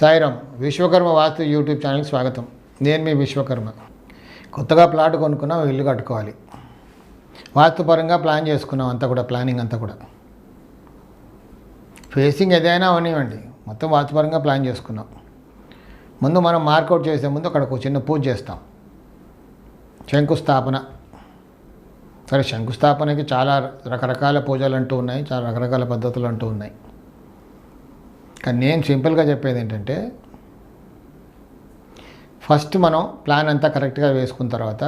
సాయిరామ్. విశ్వకర్మ వాస్తు YouTube ఛానల్కి స్వాగతం. నేను మీ విశ్వకర్మ. కొత్తగా ప్లాట్ కొనుక్కున్నాం, ఇల్లు కట్టుకోవాలి. వాస్తుపరంగా ప్లాన్ చేసుకున్నాం, అంతా కూడా ప్లానింగ్ అంతా కూడా ఫేసింగ్ ఏదైనా అవనివ్వండి, మొత్తం వాస్తుపరంగా ప్లాన్ చేసుకున్నాం. ముందు మనం మార్కౌట్ చేసే ముందు అక్కడ ఒక చిన్న పూజ చేస్తాం, శంకుస్థాపన. సరే, శంకుస్థాపనకి చాలా రకరకాల పూజలు అంటూ ఉన్నాయి, చాలా రకరకాల పద్ధతులు అంటూ ఉన్నాయి. కానీ నేను సింపుల్గా చెప్పేది ఏంటంటే, ఫస్ట్ మనం ప్లాన్ అంతా కరెక్ట్గా వేసుకున్న తర్వాత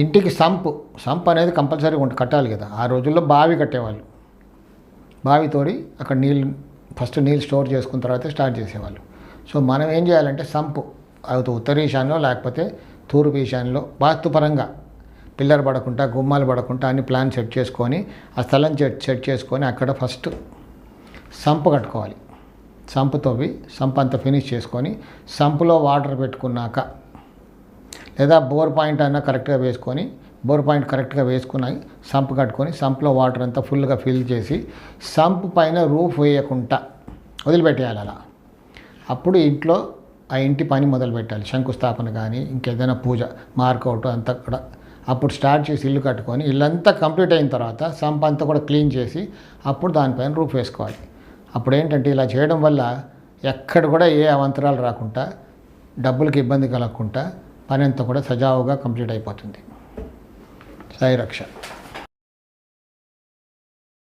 ఇంటికి సంప్ అనేది కంపల్సరీ కట్టాలి కదా. ఆ రోజుల్లో బావి కట్టేవాళ్ళు, బావి తోడి అక్కడ ఫస్ట్ నీళ్ళు స్టోర్ చేసుకున్న తర్వాత స్టార్ట్ చేసేవాళ్ళు. సో మనం ఏం చేయాలంటే సంపు అది ఉత్తర ఈశాన్యంలో లేకపోతే తూర్పు ఈశాన్యంలో వాస్తుపరంగా పిల్లర్ పడకుండా గుమ్మాలు పడకుండా అన్ని ప్లాన్ సెట్ చేసుకొని ఆ స్థలం సెట్ చేసుకొని అక్కడ ఫస్ట్ సంపు కట్టుకోవాలి. సంపు తవ్వి సంపు అంతా ఫినిష్ చేసుకొని సంపులో వాటర్ పెట్టుకున్నాక, లేదా బోర్ పాయింట్ అయినా కరెక్ట్గా వేసుకొని బోర్ పాయింట్ కరెక్ట్గా వేసుకుని సంపు కట్టుకొని సంపులో వాటర్ అంతా ఫుల్గా ఫిల్ చేసి సంపు పైన రూఫ్ వేయకుండా వదిలిపెట్టేయాలి. అలా అప్పుడు ఇంట్లో ఆ ఇంటి పని మొదలు పెట్టాలి. శంకుస్థాపన కానీ ఇంకేదైనా పూజ మార్కౌట్ అంతా కూడా అప్పుడు స్టార్ట్ చేసి ఇల్లు కట్టుకొని ఇల్లంతా కంప్లీట్ అయిన తర్వాత సంప్ అంతా కూడా క్లీన్ చేసి అప్పుడు దానిపైన రూఫ్ వేసుకోవాలి. అప్పుడు ఏంటంటే ఇలా చేయడం వల్ల ఎక్కడ కూడా ఏ అవంతరాలు రాకుండా, డబ్బులకి ఇబ్బంది కలగకుండా పని అంతా కూడా సజావుగా కంప్లీట్ అయిపోతుంది. సాయి రక్ష.